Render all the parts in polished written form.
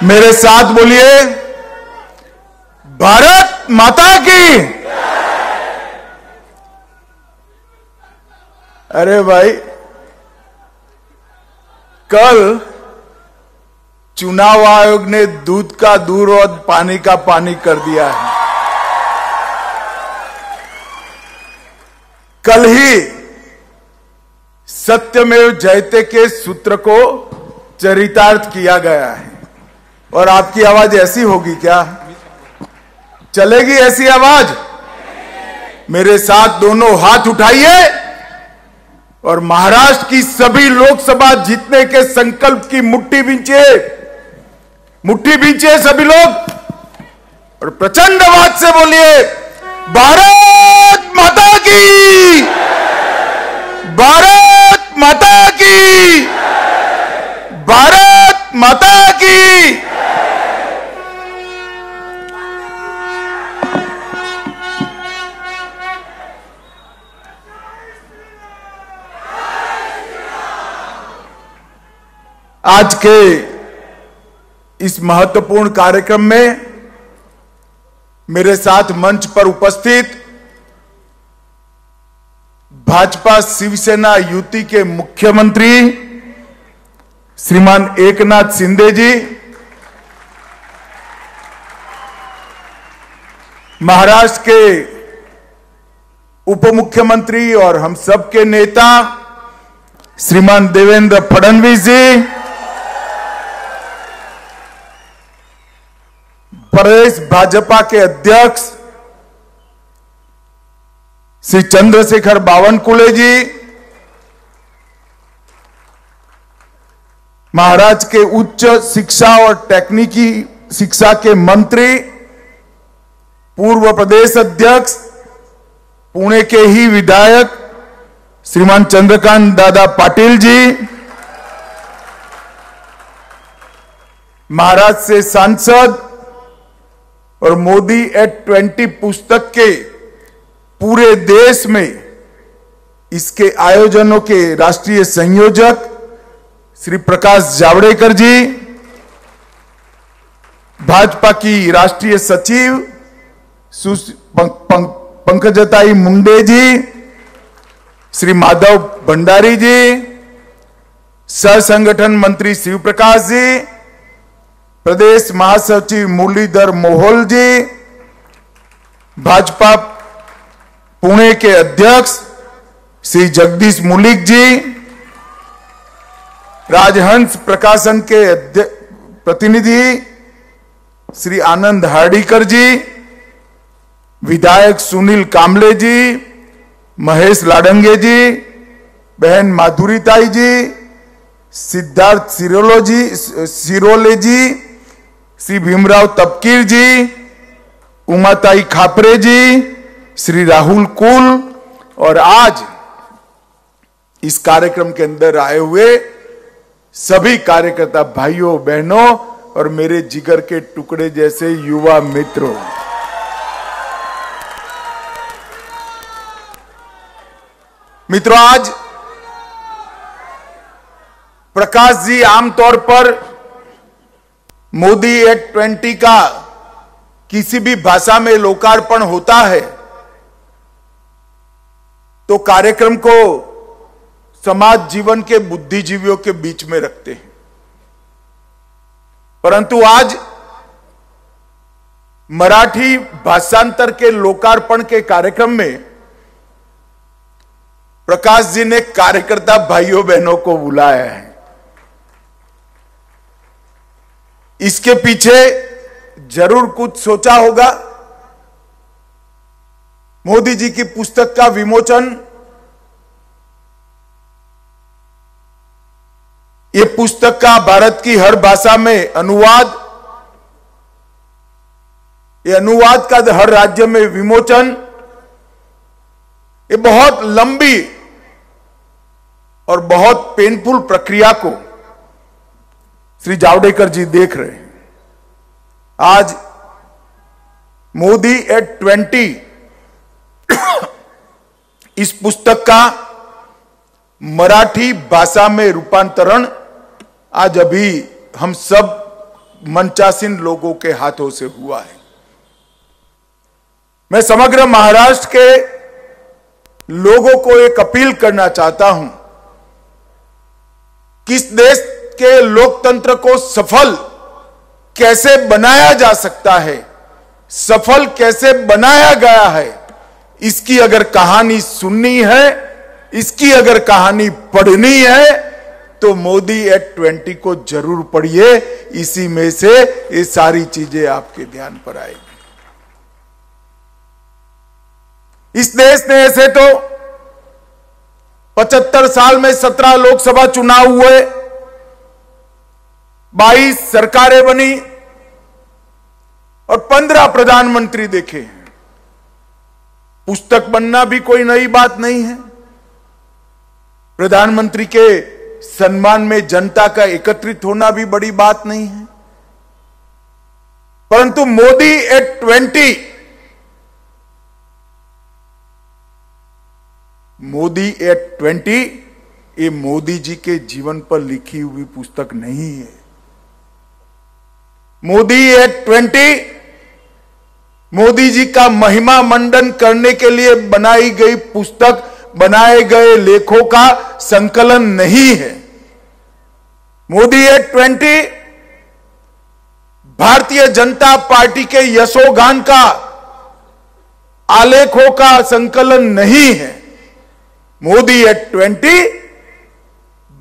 मेरे साथ बोलिए, भारत माता की। अरे भाई, कल चुनाव आयोग ने दूध का दूध और पानी का पानी कर दिया है। कल ही सत्यमेव जयते के सूत्र को चरितार्थ किया गया है। और आपकी आवाज ऐसी होगी क्या? चलेगी ऐसी आवाज? मेरे साथ दोनों हाथ उठाइए और महाराष्ट्र की सभी लोकसभा जीतने के संकल्प की मुट्ठी बींचे सभी लोग, और प्रचंड आवाज से बोलिए, भारत माता की, भारत माता की, भारत माता की। आज के इस महत्वपूर्ण कार्यक्रम में मेरे साथ मंच पर उपस्थित भाजपा शिवसेना युति के मुख्यमंत्री श्रीमान एकनाथ शिंदे जी, महाराष्ट्र के उप मुख्यमंत्री और हम सबके नेता श्रीमान देवेंद्र फडणवीस जी, प्रदेश भाजपा के अध्यक्ष श्री चंद्रशेखर बावनकुळे जी, महाराष्ट्र के उच्च शिक्षा और तकनीकी शिक्षा के मंत्री, पूर्व प्रदेश अध्यक्ष, पुणे के ही विधायक श्रीमान चंद्रकांत दादा पाटिल जी, महाराष्ट्र से सांसद और मोदी एट 20 पुस्तक के पूरे देश में इसके आयोजनों के राष्ट्रीय संयोजक श्री प्रकाश जावड़ेकर जी, भाजपा की राष्ट्रीय सचिव पंकजताई मुंडे जी, श्री माधव भंडारी जी, सह संगठन मंत्री शिव प्रकाश जी, प्रदेश महासचिव मुरलीधर मोहोल जी, भाजपा पुणे के अध्यक्ष श्री जगदीश मुलिक जी, राजहंस प्रकाशन के प्रतिनिधि श्री आनंद हार्डीकर जी, विधायक सुनील कामले जी, महेश लाडंगे जी, बहन माधुरीताई जी, सिद्धार्थ सिरोले जी, श्री भीमराव तपकीर जी, उमाताई खापरे जी, श्री राहुल कुल, और आज इस कार्यक्रम के अंदर आए हुए सभी कार्यकर्ता भाइयों बहनों और मेरे जिगर के टुकड़े जैसे युवा मित्रों। आज प्रकाश जी, आमतौर पर मोदी एट 20 का किसी भी भाषा में लोकार्पण होता है तो कार्यक्रम को समाज जीवन के बुद्धिजीवियों के बीच में रखते हैं, परंतु आज मराठी भाषांतर के लोकार्पण के कार्यक्रम में प्रकाश जी ने कार्यकर्ता भाइयों बहनों को बुलाया है। इसके पीछे जरूर कुछ सोचा होगा। मोदी जी की पुस्तक का विमोचन, ये पुस्तक का भारत की हर भाषा में अनुवाद, ये अनुवाद का हर राज्य में विमोचन, ये बहुत लंबी और बहुत पेनफुल प्रक्रिया को श्री जावड़ेकर जी देख रहे हैं। आज मोदी एट 20 इस पुस्तक का मराठी भाषा में रूपांतरण आज अभी हम सब मंचासीन लोगों के हाथों से हुआ है। मैं समग्र महाराष्ट्र के लोगों को एक अपील करना चाहता हूं कि इस देश के लोकतंत्र को सफल कैसे बनाया जा सकता है, सफल कैसे बनाया गया है, इसकी अगर कहानी सुननी है, इसकी अगर कहानी पढ़नी है, तो मोदी एट 20 को जरूर पढ़िए। इसी में से ये सारी चीजें आपके ध्यान पर आएगी। इस देश ने ऐसे तो 75 साल में 17 लोकसभा चुनाव हुए, 22 सरकारें बनी और 15 प्रधानमंत्री देखे हैं। पुस्तक बनना भी कोई नई बात नहीं है। प्रधानमंत्री के सम्मान में जनता का एकत्रित होना भी बड़ी बात नहीं है। परंतु मोदी एट 20, मोदी एट 20 ये मोदी जी के जीवन पर लिखी हुई पुस्तक नहीं है। मोदी एट 20 मोदी जी का महिमा मंडन करने के लिए बनाई गई पुस्तक, बनाए गए लेखों का संकलन नहीं है। मोदी एट 20 भारतीय जनता पार्टी के यशोगान का आलेखों का संकलन नहीं है। मोदी एट 20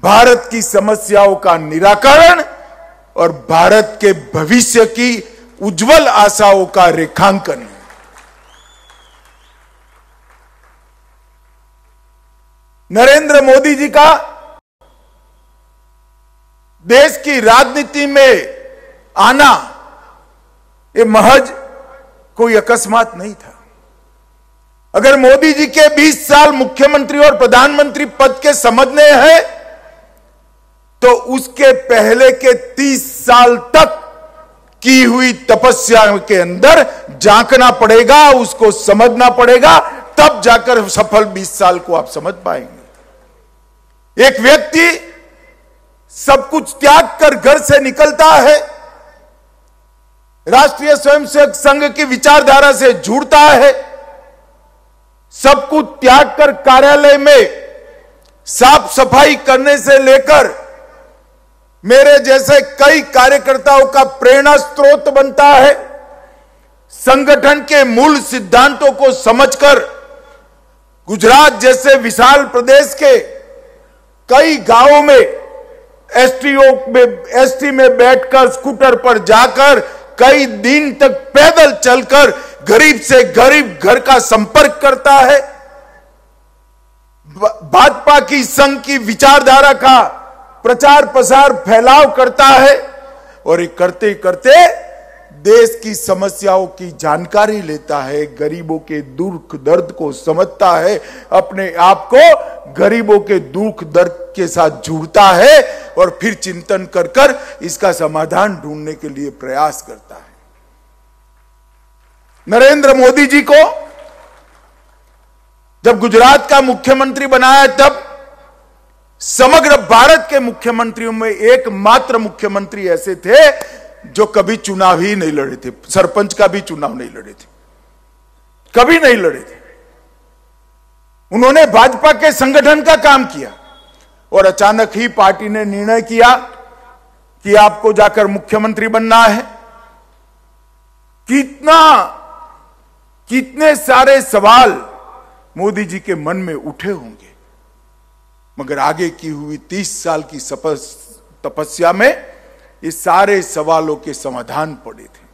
भारत की समस्याओं का निराकरण और भारत के भविष्य की उज्जवल आशाओं का रेखांकन है। नरेंद्र मोदी जी का देश की राजनीति में आना ये महज कोई अकस्मात नहीं था। अगर मोदी जी के 20 साल मुख्यमंत्री और प्रधानमंत्री पद के समझने हैं, तो उसके पहले के 30 साल तक की हुई तपस्या के अंदर झांकना पड़ेगा, उसको समझना पड़ेगा, तब जाकर सफल 20 साल को आप समझ पाएंगे। एक व्यक्ति सब कुछ त्याग कर घर से निकलता है, राष्ट्रीय स्वयंसेवक संघ की विचारधारा से जुड़ता है, सब कुछ त्याग कर कार्यालय में साफ सफाई करने से लेकर मेरे जैसे कई कार्यकर्ताओं का प्रेरणा स्रोत बनता है। संगठन के मूल सिद्धांतों को समझकर गुजरात जैसे विशाल प्रदेश के कई गांवों में एसटी में बैठकर स्कूटर पर जाकर कई दिन तक पैदल चलकर गरीब से गरीब घर का संपर्क करता है। भाजपा की संघ की विचारधारा का प्रचार प्रसार फैलाव करता है और ये करते करते देश की समस्याओं की जानकारी लेता है, गरीबों के दुख दर्द को समझता है, अपने आप को गरीबों के दुख दर्द के साथ जुड़ता है और फिर चिंतन कर कर इसका समाधान ढूंढने के लिए प्रयास करता है। नरेंद्र मोदी जी को जब गुजरात का मुख्यमंत्री बनाया, तब समग्र भारत के मुख्यमंत्रियों में एकमात्र मुख्यमंत्री ऐसे थे जो कभी चुनाव ही नहीं लड़े थे, सरपंच का भी चुनाव नहीं लड़े थे, कभी नहीं लड़े थे। उन्होंने भाजपा के संगठन का काम किया और अचानक ही पार्टी ने निर्णय किया कि आपको जाकर मुख्यमंत्री बनना है। कितने सारे सवाल मोदी जी के मन में उठे होंगे, मगर आगे की हुई 30 साल की तपस्या में ये सारे सवालों के समाधान पड़े थे।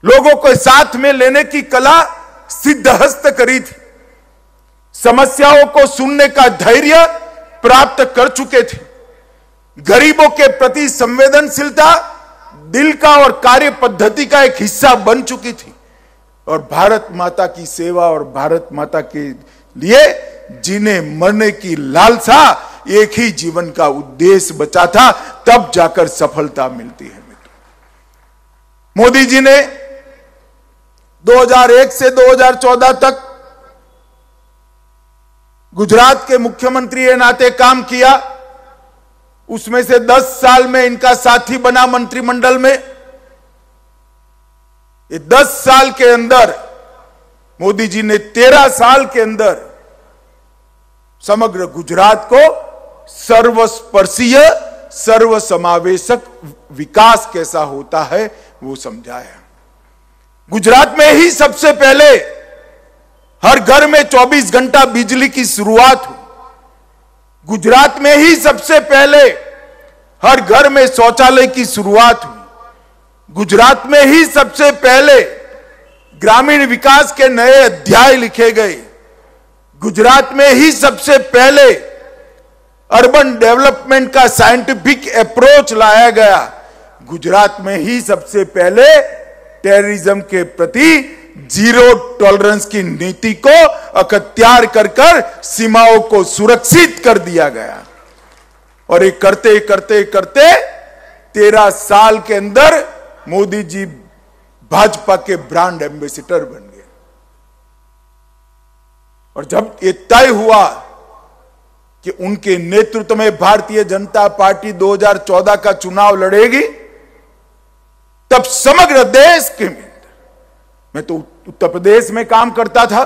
लोगों को साथ में लेने की कला सिद्धहस्त करी थी, समस्याओं को सुनने का धैर्य प्राप्त कर चुके थे, गरीबों के प्रति संवेदनशीलता दिल का और कार्य पद्धति का एक हिस्सा बन चुकी थी और भारत माता की सेवा और भारत माता के लिए जीने मरने की लालसा एक ही जीवन का उद्देश्य बचा था, तब जाकर सफलता मिलती है। मोदी जी ने 2001 से 2014 तक गुजरात के मुख्यमंत्री के नाते काम किया। उसमें से 10 साल में इनका साथी बना मंत्रिमंडल में। ये 10 साल के अंदर मोदी जी ने 13 साल के अंदर समग्र गुजरात को सर्वस्पर्शीय सर्वसमावेशक विकास कैसा होता है वो समझाया। गुजरात में ही सबसे पहले हर घर में 24 घंटा बिजली की शुरुआत हुई। गुजरात में ही सबसे पहले हर घर में शौचालय की शुरुआत हुई। गुजरात में ही सबसे पहले ग्रामीण विकास के नए अध्याय लिखे गए। गुजरात में ही सबसे पहले अर्बन डेवलपमेंट का साइंटिफिक अप्रोच लाया गया। गुजरात में ही सबसे पहले टेररिज्म के प्रति जीरो टॉलरेंस की नीति को अख्तियार कर सीमाओं को सुरक्षित कर दिया गया। और ये करते करते करते 13 साल के अंदर मोदी जी भाजपा के ब्रांड एम्बेसडर बन गए। और जब ये तय हुआ कि उनके नेतृत्व में भारतीय जनता पार्टी 2014 का चुनाव लड़ेगी, तब समग्र देश के अंदर, मैं तो उत्तर प्रदेश में काम करता था,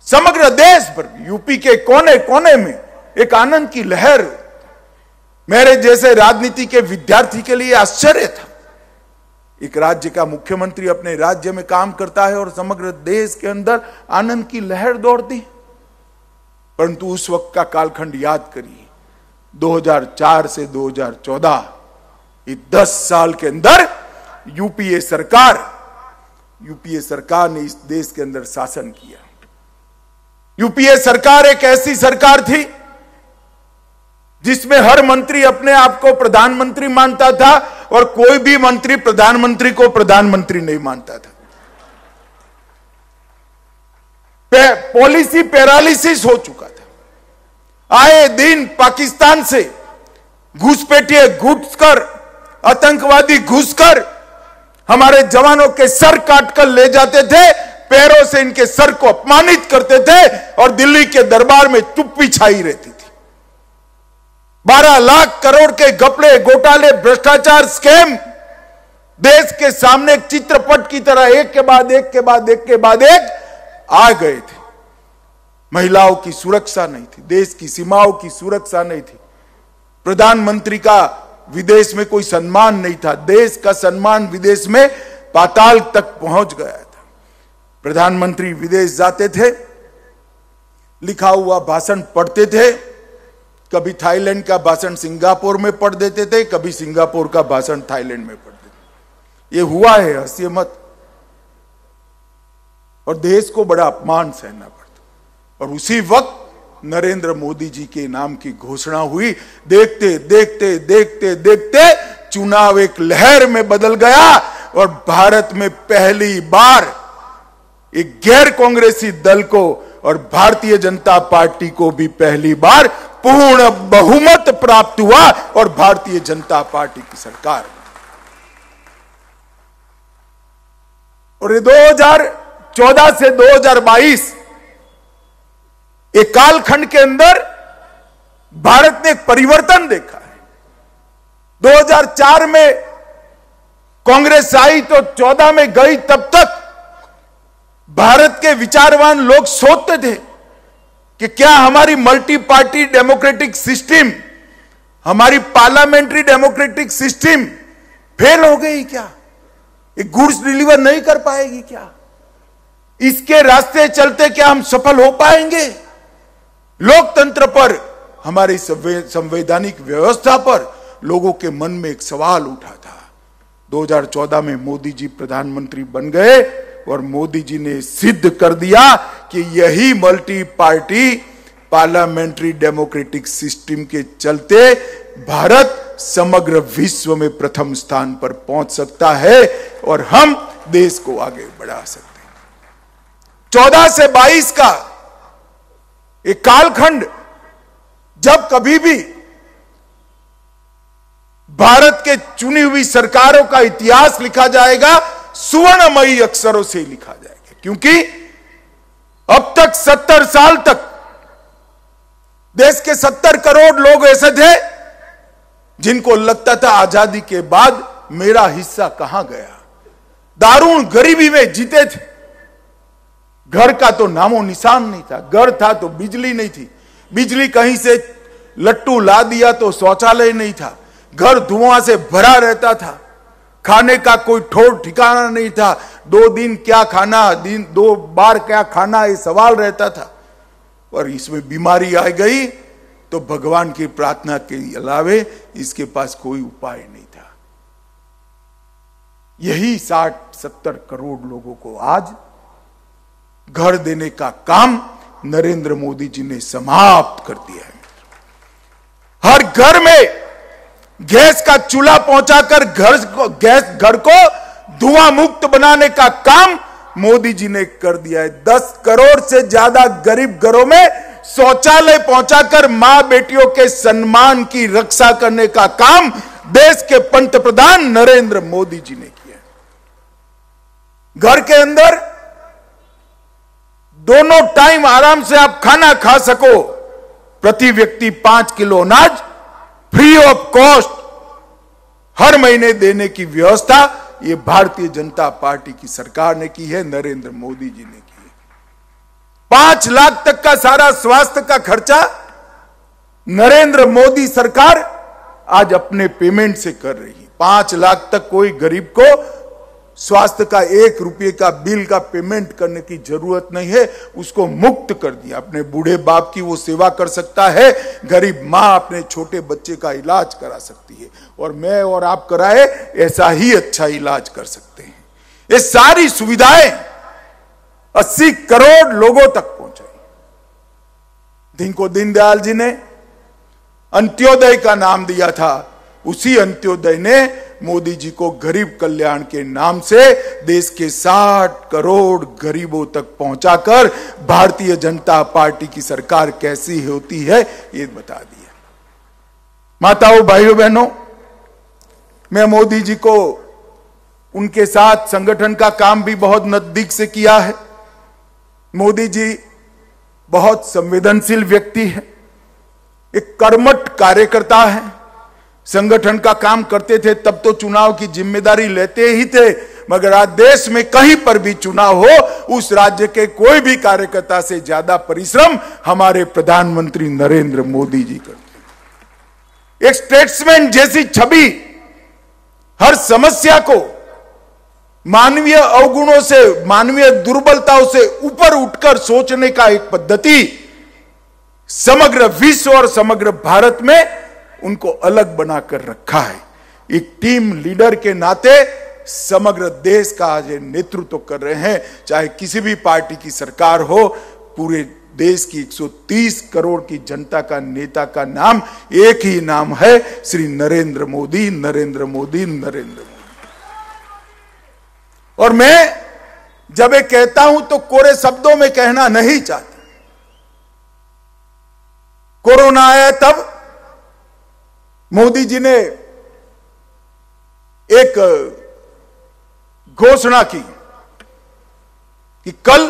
समग्र देश पर यूपी के कोने कोने में एक आनंद की लहर। मेरे जैसे राजनीति के विद्यार्थी के लिए आश्चर्य था। एक राज्य का मुख्यमंत्री अपने राज्य में काम करता है और समग्र देश के अंदर आनंद की लहर दौड़ती। परंतु उस वक्त का कालखंड याद करिए, 2004 से 2014, ये 10 साल के अंदर यूपीए सरकार ने इस देश के अंदर शासन किया। यूपीए सरकार एक ऐसी सरकार थी जिसमें हर मंत्री अपने आप को प्रधानमंत्री मानता था और कोई भी मंत्री प्रधानमंत्री को प्रधानमंत्री नहीं मानता था। पॉलिसी पैरालिसिस हो चुका था। आए दिन पाकिस्तान से घुसपैठिए घुसकर, आतंकवादी घुसकर हमारे जवानों के सर काटकर ले जाते थे, पैरों से इनके सर को अपमानित करते थे और दिल्ली के दरबार में चुप्पी छाई रहती थी। 12 लाख करोड़ के घपले, घोटाले, भ्रष्टाचार, स्कैम देश के सामने एक चित्रपट की तरह एक के बाद एक के बाद एक के बाद एक आ गए थे। महिलाओं की सुरक्षा नहीं थी, देश की सीमाओं की सुरक्षा नहीं थी, प्रधानमंत्री का विदेश में कोई सम्मान नहीं था, देश का सम्मान विदेश में पाताल तक पहुंच गया था। प्रधानमंत्री विदेश जाते थे, लिखा हुआ भाषण पढ़ते थे, कभी थाईलैंड का भाषण सिंगापुर में पढ़ देते थे, कभी सिंगापुर का भाषण थाईलैंड में पढ़ देते थे। ये हुआ है, हंसिए मत। और देश को बड़ा अपमान सहना पड़ता। और उसी वक्त नरेंद्र मोदी जी के नाम की घोषणा हुई। देखते देखते देखते देखते चुनाव एक लहर में बदल गया और भारत में पहली बार एक गैर कांग्रेसी दल को और भारतीय जनता पार्टी को भी पहली बार पूर्ण बहुमत प्राप्त हुआ और भारतीय जनता पार्टी की सरकार। और ये 2014 से 2022 एक कालखंड के अंदर भारत ने एक परिवर्तन देखा है। 2004 में कांग्रेस आई तो 14 में गई। तब तक भारत के विचारवान लोग सोचते थे कि क्या हमारी मल्टी पार्टी डेमोक्रेटिक सिस्टम, हमारी पार्लियामेंट्री डेमोक्रेटिक सिस्टम फेल हो गई क्या? एक गुड्स डिलीवर नहीं कर पाएगी क्या? इसके रास्ते चलते क्या हम सफल हो पाएंगे? लोकतंत्र पर, हमारी संवैधानिक व्यवस्था पर लोगों के मन में एक सवाल उठा था। 2014 में मोदी जी प्रधानमंत्री बन गए और मोदी जी ने सिद्ध कर दिया कि यही multi party parliamentary democratic system के चलते भारत समग्र विश्व में प्रथम स्थान पर पहुंच सकता है और हम देश को आगे बढ़ा सकते हैं। 14 से 22 का एक कालखंड जब कभी भी भारत के चुनी हुई सरकारों का इतिहास लिखा जाएगा, सुवर्णमयी अक्षरों से लिखा जाएगा। क्योंकि अब तक 70 साल तक देश के 70 करोड़ लोग ऐसे थे जिनको लगता था आजादी के बाद मेरा हिस्सा कहां गया, दारुण गरीबी में जीते थे। घर का तो नामो निशान नहीं था, घर था तो बिजली नहीं थी, बिजली कहीं से लट्टू ला दिया तो शौचालय नहीं था, घर धुआं से भरा रहता था, खाने का कोई ठोर ठिकाना नहीं था, 2 दिन क्या खाना, 2 बार क्या खाना, ये सवाल रहता था। और इसमें बीमारी आ गई तो भगवान की प्रार्थना के अलावे इसके पास कोई उपाय नहीं था। यही 60-70 करोड़ लोगों को आज घर देने का काम नरेंद्र मोदी जी ने समाप्त कर दिया है। हर घर में गैस का चूल्हा पहुंचाकर घर को धुआं मुक्त बनाने का काम मोदी जी ने कर दिया है। 10 करोड़ से ज्यादा गरीब घरों में शौचालय पहुंचाकर मां बेटियों के सम्मान की रक्षा करने का काम देश के पंतप्रधान नरेंद्र मोदी जी ने किया। घर के अंदर दोनों टाइम आराम से आप खाना खा सको, प्रति व्यक्ति 5 किलो अनाज फ्री ऑफ कॉस्ट हर महीने देने की व्यवस्था ये भारतीय जनता पार्टी की सरकार ने की है, नरेंद्र मोदी जी ने की है। 5 लाख तक का सारा स्वास्थ्य का खर्चा नरेंद्र मोदी सरकार आज अपने पेमेंट से कर रही है। 5 लाख तक कोई गरीब को स्वास्थ्य का 1 रुपये का बिल का पेमेंट करने की जरूरत नहीं है, उसको मुक्त कर दिया। अपने बूढ़े बाप की वो सेवा कर सकता है, गरीब मां अपने छोटे बच्चे का इलाज करा सकती है, और मैं और आप कराए ऐसा ही अच्छा इलाज कर सकते हैं। ये सारी सुविधाएं 80 करोड़ लोगों तक पहुंचाई। जिनको दीनदयाल जी ने अंत्योदय का नाम दिया था, उसी अंत्योदय ने मोदी जी को गरीब कल्याण के नाम से देश के 60 करोड़ गरीबों तक पहुंचाकर भारतीय जनता पार्टी की सरकार कैसी होती है ये बता दिया। माताओं, भाइयों, बहनों, मैं मोदी जी को उनके साथ संगठन का काम भी बहुत नजदीक से किया है। मोदी जी बहुत संवेदनशील व्यक्ति है, एक कर्मठ कार्यकर्ता है। संगठन का काम करते थे तब तो चुनाव की जिम्मेदारी लेते ही थे, मगर आज देश में कहीं पर भी चुनाव हो, उस राज्य के कोई भी कार्यकर्ता से ज्यादा परिश्रम हमारे प्रधानमंत्री नरेंद्र मोदी जी करते हैं। एक स्टेट्समैन जैसी छवि, हर समस्या को मानवीय अवगुणों से, मानवीय दुर्बलताओं से ऊपर उठकर सोचने का एक पद्धति समग्र विश्व और समग्र भारत में उनको अलग बनाकर रखा है। एक टीम लीडर के नाते समग्र देश का आज नेतृत्व कर रहे हैं। चाहे किसी भी पार्टी की सरकार हो, पूरे देश की 130 करोड़ की जनता का नेता का नाम एक ही नाम है, श्री नरेंद्र मोदी, नरेंद्र मोदी, नरेंद्र मोदी। और मैं जब ये कहता हूं तो कोरे शब्दों में कहना नहीं चाहता। कोरोना आया तब मोदी जी ने एक घोषणा की कि कल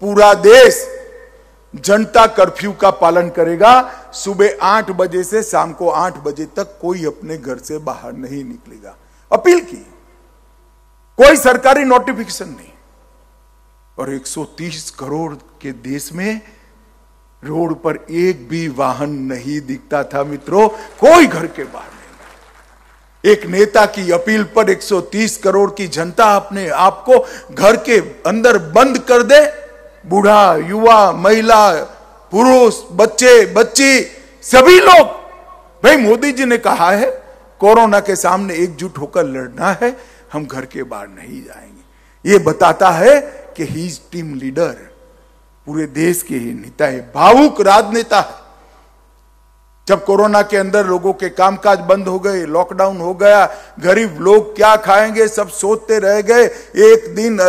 पूरा देश जनता कर्फ्यू का पालन करेगा। सुबह 8 बजे से शाम को 8 बजे तक कोई अपने घर से बाहर नहीं निकलेगा। अपील की, कोई सरकारी नोटिफिकेशन नहीं। और 130 करोड़ के देश में रोड पर एक भी वाहन नहीं दिखता था मित्रों, कोई घर के बाहर नहीं। एक नेता की अपील पर 130 करोड़ की जनता अपने आप को घर के अंदर बंद कर दे। बूढ़ा, युवा, महिला, पुरुष, बच्चे, बच्ची, सभी लोग। भाई मोदी जी ने कहा है कोरोना के सामने एकजुट होकर लड़ना है, हम घर के बाहर नहीं जाएंगे। ये बताता है कि ही इज टीम लीडर, पूरे देश के ही नेता है, भावुक राजनेता है। जब कोरोना के अंदर लोगों के कामकाज बंद हो गए, लॉकडाउन हो गया, गरीब लोग क्या खाएंगे सब सोचते रह गए। एक दिन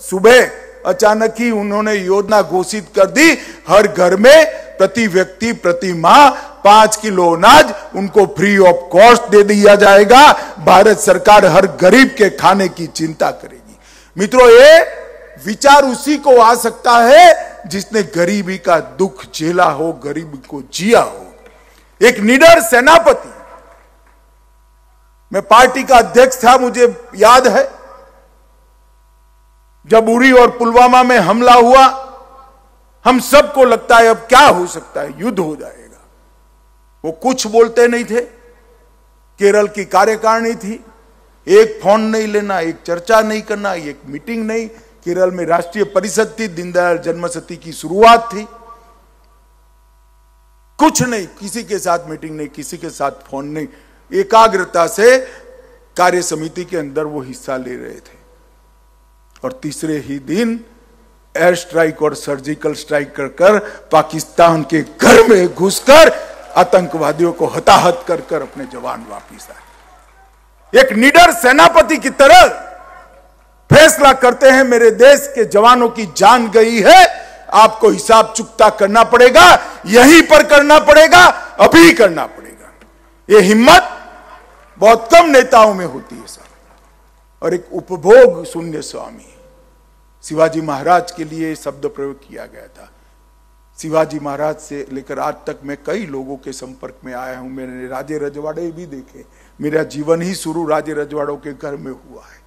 सुबह अचानक ही उन्होंने योजना घोषित कर दी, हर घर में प्रति व्यक्ति प्रति माह 5 किलो अनाज उनको फ्री ऑफ कॉस्ट दे दिया जाएगा। भारत सरकार हर गरीब के खाने की चिंता करेगी। मित्रों, ये विचार उसी को आ सकता है जिसने गरीबी का दुख झेला हो, गरीबी को जिया हो। एक निडर सेनापति, मैं पार्टी का अध्यक्ष था, मुझे याद है जब उरी और पुलवामा में हमला हुआ, हम सबको लगता है अब क्या हो सकता है, युद्ध हो जाएगा। वो कुछ बोलते नहीं थे। केरल की कार्यकारिणी थी, एक फोन नहीं लेना, एक चर्चा नहीं करना, एक मीटिंग नहीं। केरल में राष्ट्रीय परिषद थी, दीनदयाल जन्मशती की शुरुआत थी, कुछ नहीं, किसी के साथ मीटिंग नहीं, किसी के साथ फोन नहीं। एकाग्रता से कार्य समिति के अंदर वो हिस्सा ले रहे थे और तीसरे ही दिन एयर स्ट्राइक और सर्जिकल स्ट्राइक कर कर पाकिस्तान के घर में घुसकर आतंकवादियों को हताहत कर कर अपने जवान वापिस आए। एक निडर सेनापति की तरह फैसला करते हैं, मेरे देश के जवानों की जान गई है, आपको हिसाब चुकता करना पड़ेगा, यहीं पर करना पड़ेगा, अभी करना पड़ेगा। यह हिम्मत बहुत कम नेताओं में होती है साहब। और एक उपभोग शून्य स्वामी, शिवाजी महाराज के लिए शब्द प्रयोग किया गया था। शिवाजी महाराज से लेकर आज तक मैं कई लोगों के संपर्क में आया हूं। मैंने राजे रजवाड़े भी देखे, मेरा जीवन ही शुरू राजे रजवाड़ों के घर में हुआ है।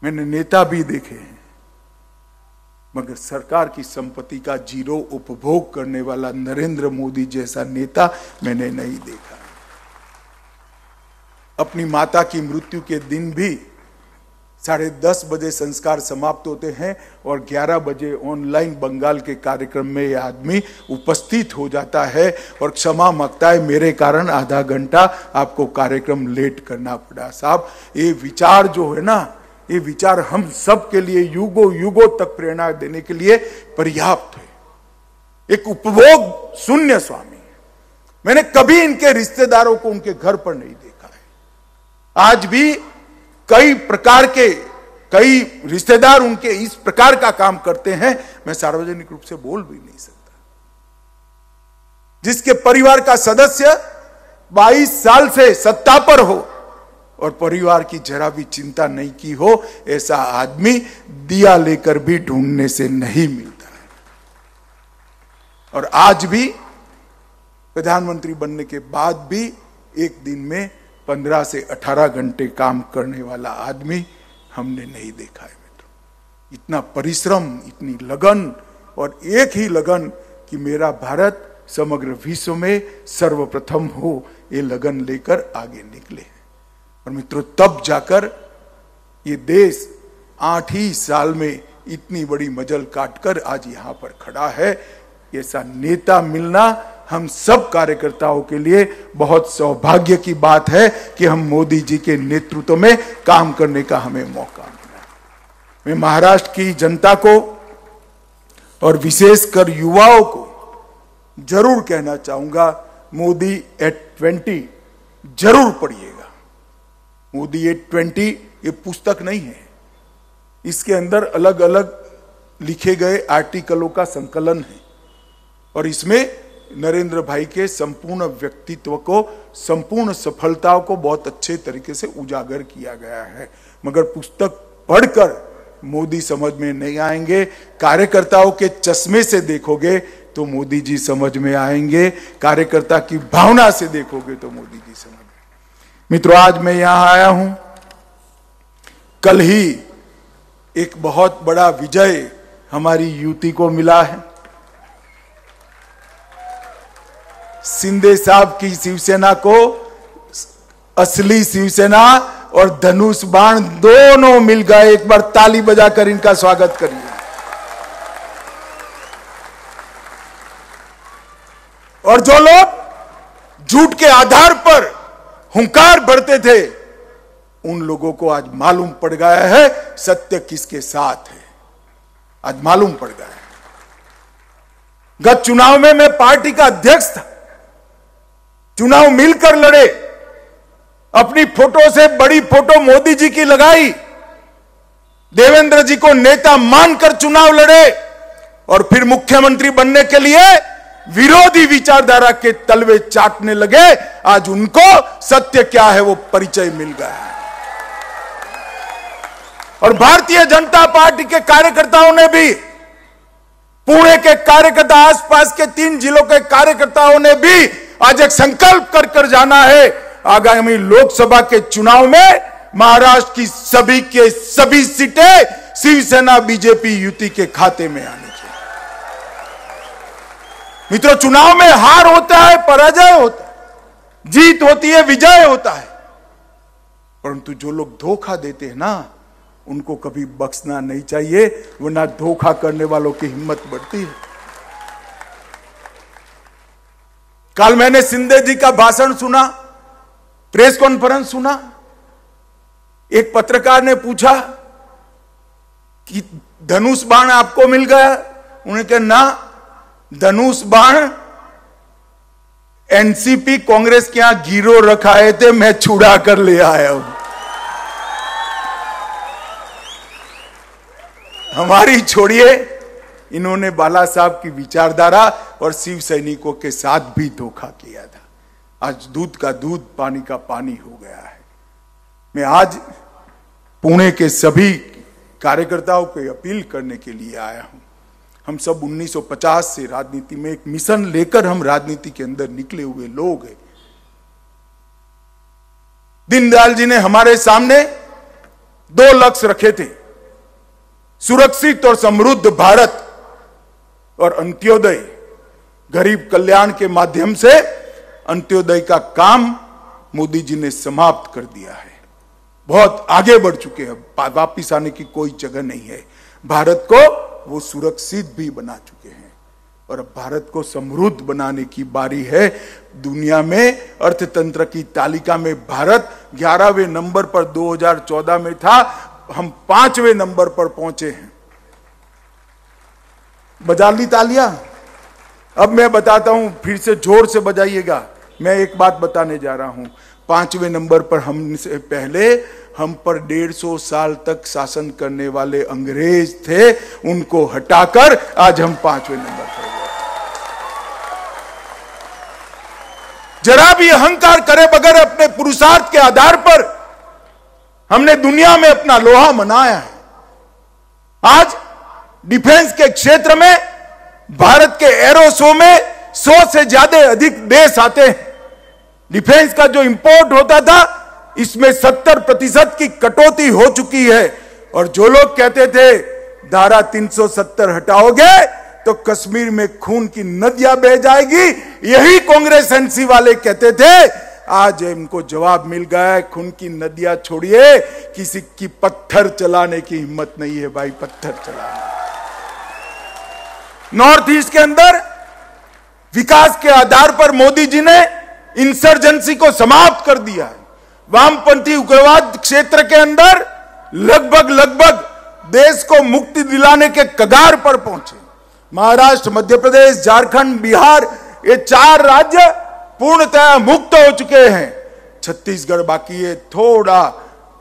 मैंने नेता भी देखे हैं, मगर सरकार की संपत्ति का जीरो उपभोग करने वाला नरेंद्र मोदी जैसा नेता मैंने नहीं देखा। अपनी माता की मृत्यु के दिन भी 10:30 बजे संस्कार समाप्त होते हैं और 11 बजे ऑनलाइन बंगाल के कार्यक्रम में यह आदमी उपस्थित हो जाता है और क्षमा मांगता है, मेरे कारण आधा घंटा आपको कार्यक्रम लेट करना पड़ा। साहब, ये विचार जो है ना, ये विचार हम सब के लिए युगों युगों तक प्रेरणा देने के लिए पर्याप्त है। एक उपभोग शून्य स्वामी। मैंने कभी इनके रिश्तेदारों को उनके घर पर नहीं देखा है। आज भी कई प्रकार के कई रिश्तेदार उनके इस प्रकार का काम करते हैं, मैं सार्वजनिक रूप से बोल भी नहीं सकता। जिसके परिवार का सदस्य 22 साल से सत्ता पर हो और परिवार की जरा भी चिंता नहीं की हो, ऐसा आदमी दिया लेकर भी ढूंढने से नहीं मिलता है। और आज भी प्रधानमंत्री बनने के बाद भी एक दिन में 15 से 18 घंटे काम करने वाला आदमी हमने नहीं देखा है मित्रों। इतना परिश्रम, इतनी लगन, और एक ही लगन कि मेरा भारत समग्र विश्व में सर्वप्रथम हो, ये लगन लेकर आगे निकले हैं। और मित्रों, तब जाकर ये देश 8 ही साल में इतनी बड़ी मजल काटकर आज यहां पर खड़ा है। ऐसा नेता मिलना हम सब कार्यकर्ताओं के लिए बहुत सौभाग्य की बात है कि हम मोदी जी के नेतृत्व में काम करने का हमें मौका मिला। मैं महाराष्ट्र की जनता को और विशेषकर युवाओं को जरूर कहना चाहूंगा, मोदी एट 20 जरूर पढ़िएगा। मोदी एट 20 ये पुस्तक नहीं है, इसके अंदर अलग अलग लिखे गए आर्टिकलों का संकलन है और इसमें नरेंद्र भाई के संपूर्ण व्यक्तित्व को, संपूर्ण सफलताओं को बहुत अच्छे तरीके से उजागर किया गया है। मगर पुस्तक पढ़कर मोदी समझ में नहीं आएंगे, कार्यकर्ताओं के चश्मे से देखोगे तो मोदी जी समझ में आएंगे, कार्यकर्ता की भावना से देखोगे तो मोदी जी समझ में। मित्रों, आज मैं यहां आया हूं, कल ही एक बहुत बड़ा विजय हमारी युति को मिला है। शिंदे साहब की शिवसेना को असली शिवसेना और धनुष बाण दोनों मिल गए। एक बार ताली बजाकर इनका स्वागत करिए। और जो लोग झूठ के आधार पर हुंकार भरते थे, उन लोगों को आज मालूम पड़ गया है सत्य किसके साथ है। आज मालूम पड़ गया है। गत चुनाव में मैं पार्टी का अध्यक्ष था, चुनाव मिलकर लड़े, अपनी फोटो से बड़ी फोटो मोदी जी की लगाई, देवेंद्र जी को नेता मानकर चुनाव लड़े और फिर मुख्यमंत्री बनने के लिए विरोधी विचारधारा के तलवे चाटने लगे। आज उनको सत्य क्या है वो परिचय मिल गया है। और भारतीय जनता पार्टी के कार्यकर्ताओं ने भी, पुणे के कार्यकर्ता, आसपास के 3 जिलों के कार्यकर्ताओं ने भी आज एक संकल्प कर जाना है, आगामी लोकसभा के चुनाव में महाराष्ट्र की सभी के सभी सीटें शिवसेना बीजेपी युति के खाते में आनी चाहिए। मित्रों, चुनाव में हार होता है, पराजय होता है, जीत होती है, विजय होता है, परंतु जो लोग धोखा देते हैं ना, उनको कभी बख्शना नहीं चाहिए, वरना धोखा करने वालों की हिम्मत बढ़ती है। कल मैंने शिंदे जी का भाषण सुना, प्रेस कॉन्फ्रेंस सुना। एक पत्रकार ने पूछा कि धनुष बाण आपको मिल गया? उन्होंने कहा ना, धनुष बाण एनसीपी कांग्रेस के यहां गिरो रखाए थे, मैं छुड़ा कर ले आया हूं। हमारी छोड़िए, इन्होंने बाला साहब की विचारधारा और शिव सैनिकों के साथ भी धोखा किया था। आज दूध का दूध, पानी का पानी हो गया है। मैं आज पुणे के सभी कार्यकर्ताओं को अपील करने के लिए आया हूं। हम सब 1950 से राजनीति में एक मिशन लेकर हम राजनीति के अंदर निकले हुए लोग हैं। दीनदयाल जी ने हमारे सामने 2 लक्ष्य रखे थे, सुरक्षित और समृद्ध भारत और अंत्योदय। गरीब कल्याण के माध्यम से अंत्योदय का काम मोदी जी ने समाप्त कर दिया है। बहुत आगे बढ़ चुके हैं, वापिस आने की कोई जगह नहीं है। भारत को वो सुरक्षित भी बना चुके हैं और अब भारत को समृद्ध बनाने की बारी है। दुनिया में अर्थतंत्र की तालिका में भारत 11वें नंबर पर 2014 में था, हम 5वें नंबर पर पहुंचे हैं। बजा ली तालियां। अब मैं बताता हूं, फिर से जोर से बजाइएगा। मैं एक बात बताने जा रहा हूं। 5वें नंबर पर हमसे पहले हम पर 150 साल तक शासन करने वाले अंग्रेज थे, उनको हटाकर आज हम 5वें नंबर पर गए। जरा भी अहंकार करे बगैर अपने पुरुषार्थ के आधार पर हमने दुनिया में अपना लोहा मनाया है। आज डिफेंस के क्षेत्र में भारत के एरो शो में 100 से ज्यादा अधिक देश आते हैं। डिफेंस का जो इंपोर्ट होता था, इसमें 70% की कटौती हो चुकी है। और जो लोग कहते थे धारा 370 हटाओगे तो कश्मीर में खून की नदियां बह जाएगी, यही कांग्रेस एनसी वाले कहते थे, आज इनको जवाब मिल गया है। खून की नदियां छोड़िए, किसी की पत्थर चलाने की हिम्मत नहीं है भाई, पत्थर चलाना। नॉर्थ ईस्ट के अंदर विकास के आधार पर मोदी जी ने इंसर्जेंसी को समाप्त कर दिया है। वामपंथी उग्रवाद क्षेत्र के अंदर लगभग देश को मुक्ति दिलाने के कगार पर पहुंचे। महाराष्ट्र, मध्य प्रदेश, झारखंड, बिहार, ये 4 राज्य पूर्णतः मुक्त हो चुके हैं। छत्तीसगढ़ बाकी है, थोड़ा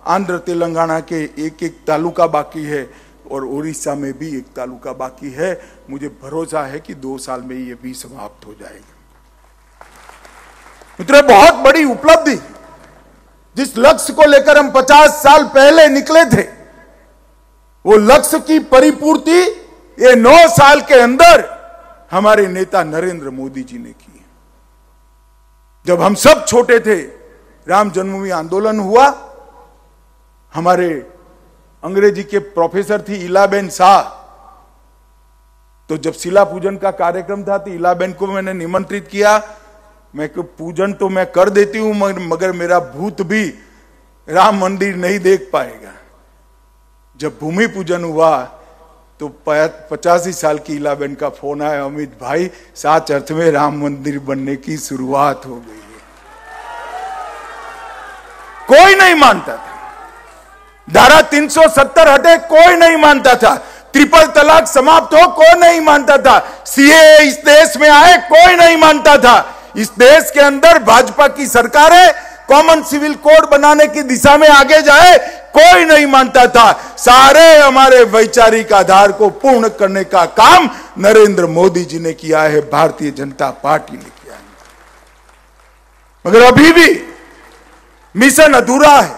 आंध्र तेलंगाना के एक तालुका बाकी है और उड़ीसा में भी एक तालुका बाकी है। मुझे भरोसा है कि 2 साल में ये भी समाप्त हो जाएगा। मित्रों, बहुत बड़ी उपलब्धि, जिस लक्ष्य को लेकर हम 50 साल पहले निकले थे, वो लक्ष्य की परिपूर्ति ये 9 साल के अंदर हमारे नेता नरेंद्र मोदी जी ने की। जब हम सब छोटे थे, राम जन्मभूमि आंदोलन हुआ, हमारे अंग्रेजी के प्रोफेसर थी इलाबेन शाह, तो जब शिला पूजन का कार्यक्रम था तो इलाबेन को मैंने निमंत्रित किया। मैं पूजन तो मैं कर देती हूं, मगर मेरा भूत भी राम मंदिर नहीं देख पाएगा। जब भूमि पूजन हुआ तो 85 साल की इलाबेन का फोन आया, अमित भाई साच अर्थ में राम मंदिर बनने की शुरुआत हो गई है। कोई नहीं मानता था, धारा 370 हटे, कोई नहीं मानता था। ट्रिपल तलाक समाप्त हो, कोई नहीं मानता था। सीए इस देश में आए, कोई नहीं मानता था। इस देश के अंदर भाजपा की सरकार है, कॉमन सिविल कोड बनाने की दिशा में आगे जाए, कोई नहीं मानता था। सारे हमारे वैचारिक आधार को पूर्ण करने का काम नरेंद्र मोदी जी ने किया है, भारतीय जनता पार्टी ने किया है। मगर अभी भी मिशन अधूरा है।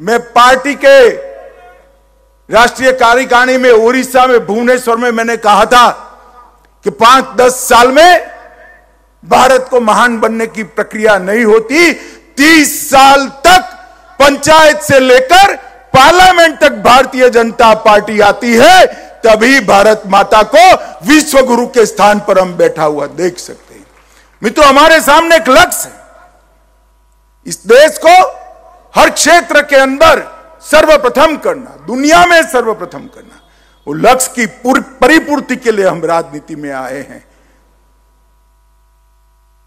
मैं पार्टी के राष्ट्रीय कार्यकारिणी में उड़ीसा में भुवनेश्वर में मैंने कहा था कि 5-10 साल में भारत को महान बनने की प्रक्रिया नहीं होती। 30 साल तक पंचायत से लेकर पार्लियामेंट तक भारतीय जनता पार्टी आती है, तभी भारत माता को विश्व गुरु के स्थान पर हम बैठा हुआ देख सकते हैं। मित्रों, हमारे सामने एक लक्ष्य है, इस देश को हर क्षेत्र के अंदर सर्वप्रथम करना, दुनिया में सर्वप्रथम करना। वो लक्ष्य की परिपूर्ति के लिए हम राजनीति में आए हैं।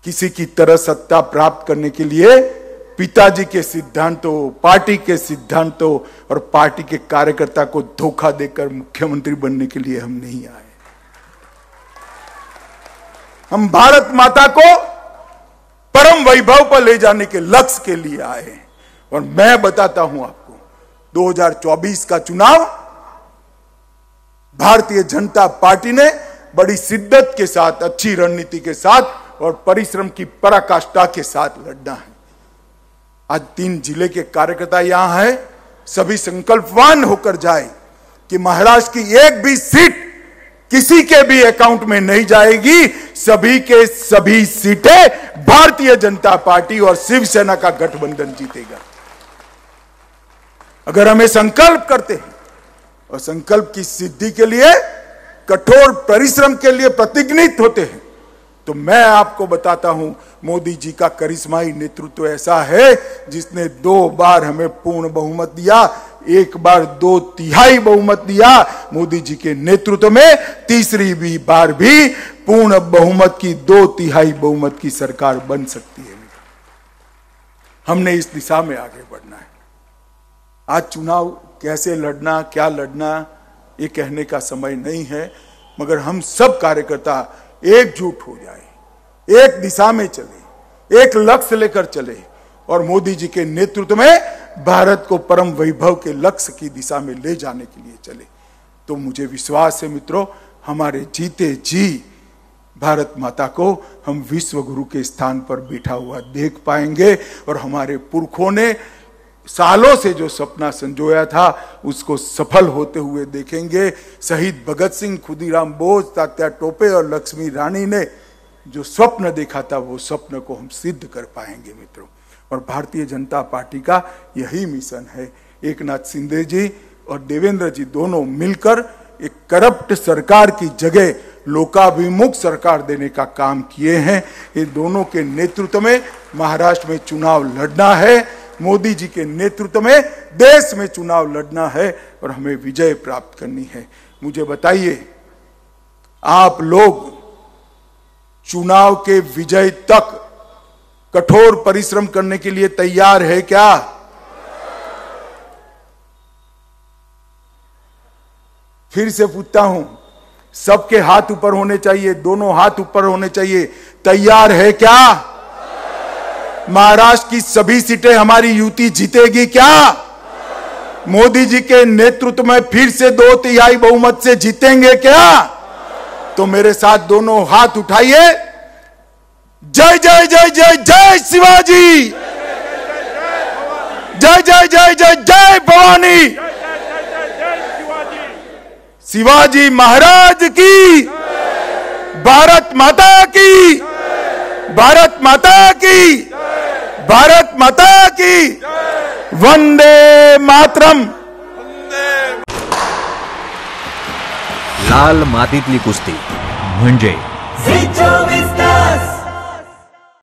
किसी की तरह सत्ता प्राप्त करने के लिए पिताजी के सिद्धांतों, पार्टी के सिद्धांतों और पार्टी के कार्यकर्ता को धोखा देकर मुख्यमंत्री बनने के लिए हम नहीं आए। हम भारत माता को परम वैभव पर ले जाने के लक्ष्य के लिए आए हैं। और मैं बताता हूं आपको, 2024 का चुनाव भारतीय जनता पार्टी ने बड़ी शिद्दत के साथ, अच्छी रणनीति के साथ और परिश्रम की पराकाष्ठा के साथ लड़ना है। आज 3 जिले के कार्यकर्ता यहां है, सभी संकल्पवान होकर जाए कि महाराष्ट्र की एक भी सीट किसी के भी अकाउंट में नहीं जाएगी। सभी के सभी सीटें भारतीय जनता पार्टी और शिवसेना का गठबंधन जीतेगा। अगर हमें संकल्प करते हैं और संकल्प की सिद्धि के लिए कठोर परिश्रम के लिए प्रतिज्ञित होते हैं, तो मैं आपको बताता हूं, मोदी जी का करिश्माई नेतृत्व ऐसा है जिसने 2 बार हमें पूर्ण बहुमत दिया, 1 बार 2/3 बहुमत दिया। मोदी जी के नेतृत्व में तीसरी भी बार भी पूर्ण बहुमत की 2/3 बहुमत की सरकार बन सकती है। हमने इस दिशा में आगे बढ़ना है। आज चुनाव कैसे लड़ना, क्या लड़ना, ये कहने का समय नहीं है, मगर हम सब कार्यकर्ता एकजुट हो जाए, एक दिशा में चले, एक लक्ष्य लेकर चले और मोदी जी के नेतृत्व में भारत को परम वैभव के लक्ष्य की दिशा में ले जाने के लिए चले। तो मुझे विश्वास है मित्रों, हमारे जीते जी भारत माता को हम विश्व गुरु के स्थान पर बैठा हुआ देख पाएंगे और हमारे पुरखों ने सालों से जो सपना संजोया था उसको सफल होते हुए देखेंगे। शहीद भगत सिंह, खुदीराम बोस, तात्या टोपे और लक्ष्मी रानी ने जो स्वप्न देखा था वो स्वप्न को हम सिद्ध कर पाएंगे मित्रों। और भारतीय जनता पार्टी का यही मिशन है। एकनाथ शिंदे जी और देवेंद्र जी दोनों मिलकर एक करप्ट सरकार की जगह लोकाभिमुख सरकार देने का काम किए हैं। ये दोनों के नेतृत्व में महाराष्ट्र में चुनाव लड़ना है, मोदी जी के नेतृत्व में देश में चुनाव लड़ना है और हमें विजय प्राप्त करनी है। मुझे बताइए, आप लोग चुनाव के विजय तक कठोर परिश्रम करने के लिए तैयार है क्या? फिर से पूछता हूं, सबके हाथ ऊपर होने चाहिए, दोनों हाथ ऊपर होने चाहिए। तैयार है क्या? महाराष्ट्र की सभी सीटें हमारी युति जीतेगी क्या? मोदी जी के नेतृत्व में फिर से 2/3 बहुमत से जीतेंगे क्या? तो मेरे साथ दोनों हाथ उठाइए। जय जय जय जय जय शिवाजी, जय जय जय जय जय भवानी, शिवाजी महाराज की, भारत माता की, भारत माता की, भारत माता की, वंदे मातरम। लाल मातीतली कुस्ती म्हणजे